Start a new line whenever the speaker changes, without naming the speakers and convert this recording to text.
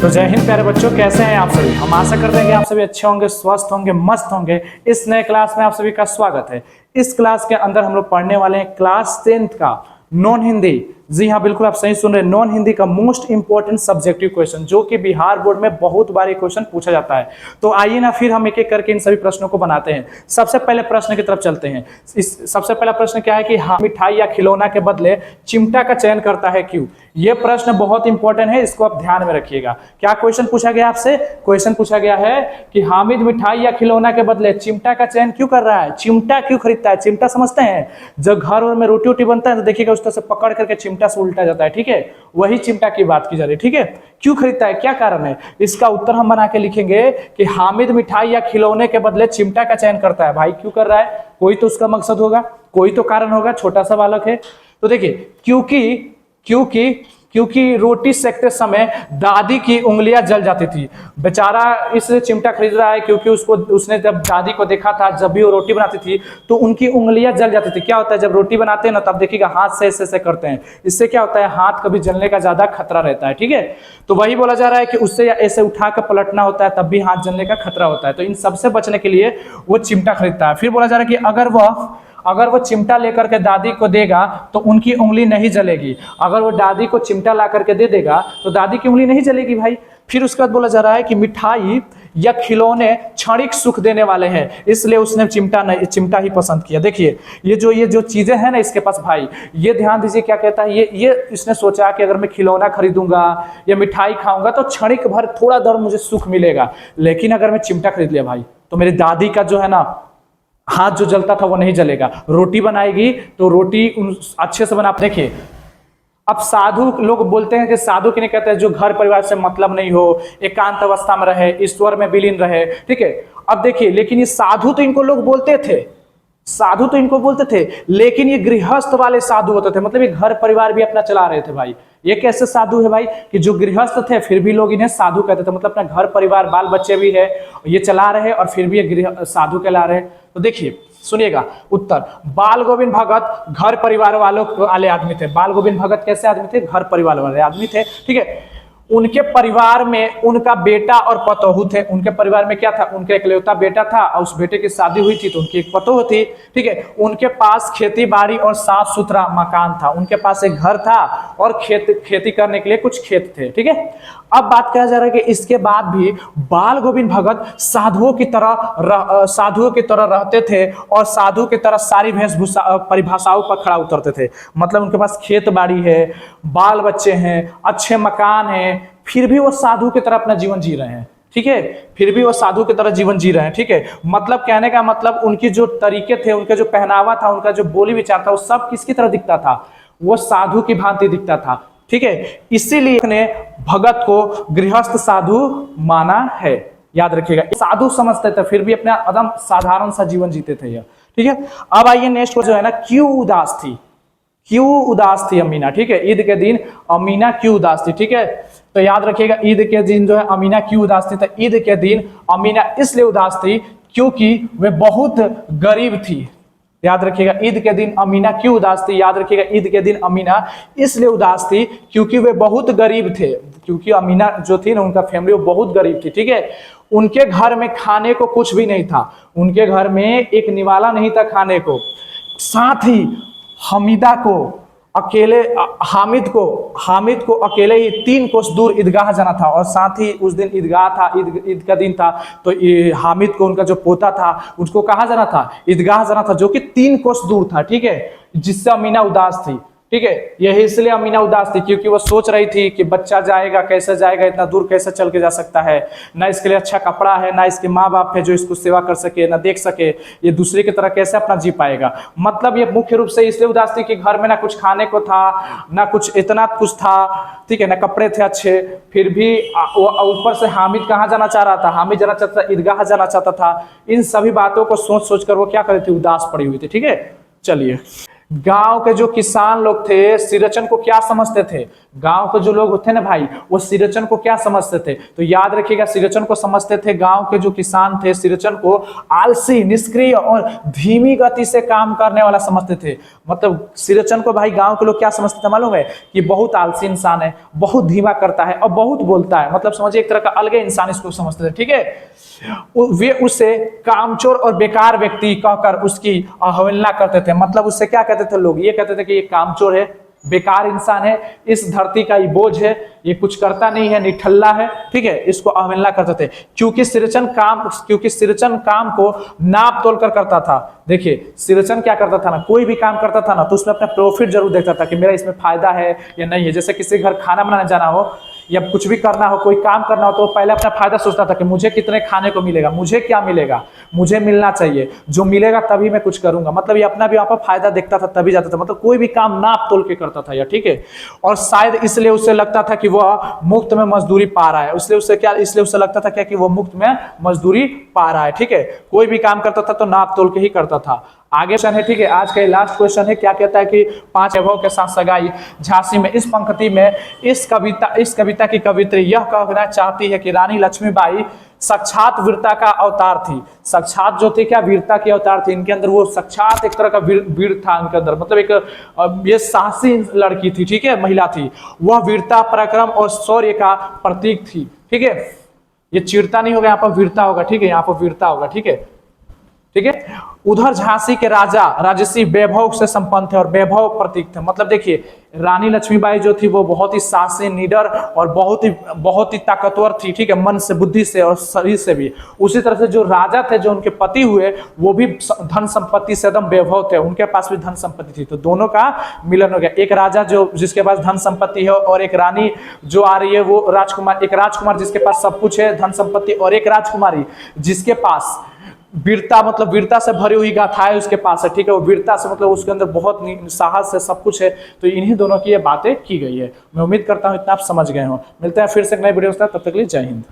तो जय हिंद प्यारे बच्चों, कैसे हैं आप सभी। हम आशा करते हैं कि आप सभी अच्छे होंगे, स्वस्थ होंगे, मस्त होंगे। इस नए क्लास में आप सभी का स्वागत है। इस क्लास के अंदर हम लोग पढ़ने वाले हैं क्लास 10th का नॉन हिंदी। जी हाँ, बिल्कुल आप सही सुन रहे हैं, नॉन हिंदी का मोस्ट इंपॉर्टेंट सब्जेक्टिव क्वेश्चन, जो कि बिहार बोर्ड में बहुत बार ये क्वेश्चन पूछा जाता है। तो आइए ना फिर हम एक एक करके इन सभी प्रश्नों को बनाते हैं। सबसे पहले प्रश्न की तरफ चलते हैं। सबसे पहला प्रश्न क्या है कि मिठाई या खिलौना के बदले चिमटा का चयन करता है क्यों। यह प्रश्न बहुत इंपॉर्टेंट है, इसको आप ध्यान में रखिएगा। क्या क्वेश्चन पूछा गया आपसे? क्वेश्चन पूछा गया है कि हामिद मिठाई या खिलौना के बदले चिमटा का चयन क्यों कर रहा है, चिमटा क्यों खरीदता है। चिमटा समझते हैं, जब घर में रोटी वोटी बनता है तो देखिएगा उस तरह से पकड़ करके चिमटा से उल्टा जाता है, ठीक है, वही चिमटा की बात की जा रही है। ठीक है, क्यों खरीदता है, क्या कारण है, इसका उत्तर हम बना के लिखेंगे कि हामिद मिठाई या खिलौने के बदले चिमटा का चयन करता है। भाई क्यों कर रहा है, कोई तो उसका मकसद होगा, कोई तो कारण होगा, छोटा सा बालक है। तो देखिए, क्योंकि रोटी सेकते समय दादी की उंगलियां जल जाती थी। बेचारा इसलिए चिमटा खरीद रहा है क्योंकि उसने जब दादी को देखा था, जब भी वो रोटी बनाती थी तो उनकी उंगलियां जल जाती थी। क्या होता है, जब रोटी बनाते हैं ना तब देखिएगा हाथ से ऐसे करते हैं, इससे क्या होता है, हाथ कभी जलने का ज्यादा खतरा रहता है। ठीक है, तो वही बोला जा रहा है कि उससे ऐसे उठा कर पलटना होता है, तब भी हाथ जलने का खतरा होता है। तो इन सबसे बचने के लिए वो चिमटा खरीदता है। फिर बोला जा रहा है कि अगर वो चिमटा लेकर के दादी को देगा तो उनकी उंगली नहीं जलेगी। अगर वो दादी को चिमटा ला करके दे देगा तो दादी की उंगली नहीं जलेगी भाई। फिर उसके बाद बोला जा रहा है कि मिठाई या खिलौने क्षणिक सुख देने वाले हैं, इसलिए उसने चिमटा ही पसंद किया। देखिए, ये जो चीजें हैं ना इसके पास भाई, ये ध्यान दीजिए क्या कहता है। ये इसने सोचा कि अगर मैं खिलौना खरीदूंगा या मिठाई खाऊंगा तो क्षणिक भर थोड़ा देर मुझे सुख मिलेगा, लेकिन अगर मैं चिमटा खरीद लिया भाई तो मेरी दादी का जो है ना हाथ जो जलता था वो नहीं जलेगा। रोटी बनाएगी तो रोटी अच्छे से बना। देखिए, अब साधु लोग बोलते हैं कि साधु के नहीं कहते हैं जो घर परिवार से मतलब नहीं हो, एकांत अवस्था में रहे, ईश्वर में विलीन रहे। ठीक है, अब देखिए, लेकिन ये साधु तो इनको लोग बोलते थे, लेकिन ये गृहस्थ वाले साधु होते थे, मतलब ये घर परिवार भी अपना चला रहे थे भाई। ये कैसे साधु है भाई कि जो गृहस्थ थे फिर भी लोग इन्हें साधु कहते थे, मतलब अपना घर परिवार बाल बच्चे भी है ये चला रहे और फिर भी ये साधु कहला रहे। तो देखिए सुनिएगा उत्तर, बाल गोविंद भगत घर परिवार वाले आदमी थे। बाल गोविंद भगत कैसे आदमी थे, घर परिवार वाले आदमी थे। ठीक है, उनके परिवार में उनका बेटा और पतोहू थे। उनके परिवार में क्या था, उनका इकलौता बेटा था और उस बेटे की शादी हुई थी तो उनकी एक पतोहू थी। ठीक है, उनके पास खेती बाड़ी और साफ सुथरा मकान था, उनके पास एक घर था और खेती करने के लिए कुछ खेत थे। ठीक है, अब बात कहा जा रहा है कि इसके बाद भी बाल गोविंद भगत साधुओं की तरह रहते थे और साधु की तरह सारी वेशभूषा परिभाषाओं पर खड़ा उतरते थे। मतलब उनके पास खेत बाड़ी है, बाल बच्चे हैं, अच्छे मकान हैं, फिर भी वो साधु की तरह अपना जीवन जी रहे हैं। ठीक है, फिर भी वो साधु की तरह जीवन जी रहे हैं। ठीक है, मतलब कहने का मतलब उनकी जो तरीके थे, उनका जो पहनावा था, उनका जो बोली विचार था, वो सब किसकी तरह दिखता था, वो साधु की भांति दिखता था। ठीक है, इसीलिए ने भगत को गृहस्थ साधु माना है। याद रखिएगा, साधु समझते थे फिर भी अपना एकदम साधारण सा जीवन जीते थे ये। ठीक है, अब आइए नेक्स्ट को जो है ना, क्यों उदास थी अमीना। ठीक है, ईद के दिन अमीना क्यों उदास थी। ठीक है, तो याद रखिएगा ईद के दिन जो है अमीना क्यों उदास थी। तो ईद के दिन अमीना इसलिए उदास थी क्योंकि वे बहुत गरीब थी। याद रखिएगा, ईद के दिन अमीना क्यों उदास थी। याद रखिएगा, ईद के दिन अमीना इसलिए उदास थी क्योंकि वे बहुत गरीब थे। क्योंकि अमीना जो थी ना, उनका फैमिली वो बहुत गरीब थी। ठीक है, उनके घर में खाने को कुछ भी नहीं था, उनके घर में एक निवाला नहीं था खाने को। साथ ही हामिद को अकेले ही 3 कोस दूर ईदगाह जाना था, और साथ ही उस दिन ईदगाह था, ईद का दिन था, तो हामिद को उनका जो पोता था उसको कहाँ जाना था, ईदगाह जाना था, जो कि 3 कोस दूर था। ठीक है, जिससे अमीना उदास थी। ठीक है, यही इसलिए अमीना उदास थी क्योंकि वो सोच रही थी कि बच्चा जाएगा, कैसे जाएगा, इतना दूर कैसे चल के जा सकता है, ना इसके लिए अच्छा कपड़ा है, ना इसके माँ बाप है जो इसको सेवा कर सके, ना देख सके, ये दूसरे की तरह कैसे अपना जी पाएगा। मतलब ये मुख्य रूप से इसलिए उदास थी कि घर में ना कुछ खाने को था, ना कुछ इतना कुछ था। ठीक है, ना कपड़े थे अच्छे, फिर भी ऊपर से हामिद कहाँ जाना चाह रहा था, हामिद जाना चाहता था, ईदगाह जाना चाहता था। इन सभी बातों को सोच कर वो क्या कर रही थी, उदास पड़ी हुई थी। ठीक है, चलिए गांव के जो किसान लोग थे सिरचन को क्या समझते थे, गांव के जो लोग होते ना भाई वो सिरचन को क्या समझते थे, तो याद रखिएगा सिरचन को समझते थे, गांव के जो किसान थे सिरचन को आलसी, निष्क्रिय और धीमी गति से काम करने वाला समझते थे। मतलब सिरचन को भाई गांव के लोग क्या समझते थे मालूम है, कि बहुत आलसी इंसान है, बहुत धीमा करता है और बहुत बोलता है, मतलब समझिए एक तरह का अलग इंसान इसको समझते थे। ठीक है, वे उसे कामचोर और बेकार व्यक्ति कहकर उसकी अवहेलना करते थे। मतलब उससे क्या कहते थे लोग, ये कहते थे कि ये कामचोर है, बेकार इंसान है, इस धरती का ही बोझ है, ये कुछ करता नहीं है, निठल्ला है। ठीक है, इसको अवहेलना करते थे क्योंकि सिरचन काम को नाप तोल कर करता था। देखिए सिरचन क्या करता था ना, कोई भी काम करता था ना तो उसमें अपना प्रॉफिट जरूर देखता था कि मेरा इसमें फायदा है या नहीं है। जैसे किसी घर खाना बनाने जाना हो या कुछ भी करना हो, कोई काम करना हो, तो पहले अपना फायदा सोचता था कि मुझे कितने खाने को मिलेगा, मुझे क्या मिलेगा, मुझे मिलना चाहिए, जो मिलेगा तभी मैं कुछ करूंगा। मतलब ये अपना भी वहां पर फायदा देखता था तभी जाता था। मतलब कोई भी काम नाप तोल के करता था, या ठीक है। और शायद इसलिए उसे लगता था कि वह मुफ्त में मजदूरी पा रहा है, इसलिए उसे लगता था क्या कि वह मुफ्त में मजदूरी पा रहा है। ठीक है, कोई भी काम करता था तो नाप तोल के ही करता था। आगे क्वेश्चन है, ठीक है, आज का लास्ट क्वेश्चन है, क्या कहता है कि 5 वैभव के साथ सगाई झांसी में। इस पंक्ति में इस कविता की कवित्री यह कहना चाहती है कि रानी लक्ष्मीबाई साक्षात वीरता का अवतार थी। साक्षात जो थे क्या, वीरता के अवतार थे। इनके अंदर वो साक्षात एक तरह का वीर था इनके अंदर, मतलब एक ये साहसी लड़की थी, ठीक है, महिला थी। वह वीरता, पराक्रम और शौर्य का प्रतीक थी। ठीक है, ये चिरता नहीं होगा, यहाँ पर वीरता होगा। ठीक है, यहाँ पर वीरता होगा। ठीक है, ठीक है। उधर झांसी के राजा राजसी वैभव से संपन्न थे और वैभव प्रतीक थे। मतलब देखिए रानी लक्ष्मीबाई जो थी वो बहुत ही साहसी, निडर और बहुत ही ताकतवर थी। ठीक है, मन से, बुद्धि से और शरीर से भी। उसी तरह से जो राजा थे, जो उनके पति हुए, वो भी धन संपत्ति से एकदम वैभव थे, उनके पास भी धन संपत्ति थी। तो दोनों का मिलन हो गया। एक राजा जो जिसके पास धन संपत्ति है और एक रानी जो आ रही है वो राजकुमार, एक राजकुमार जिसके पास सब कुछ है, धन संपत्ति, और एक राजकुमारी जिसके पास वीरता, मतलब वीरता से भरी हुई गाथाएं उसके पास है। ठीक है, वो वीरता से मतलब उसके अंदर बहुत साहस है, सब कुछ है। तो इन्हीं दोनों की ये बातें की गई है। मैं उम्मीद करता हूं इतना आप समझ गए हो। मिलते हैं फिर से एक नए वीडियो के साथ, तब तक के लिए जय हिंद।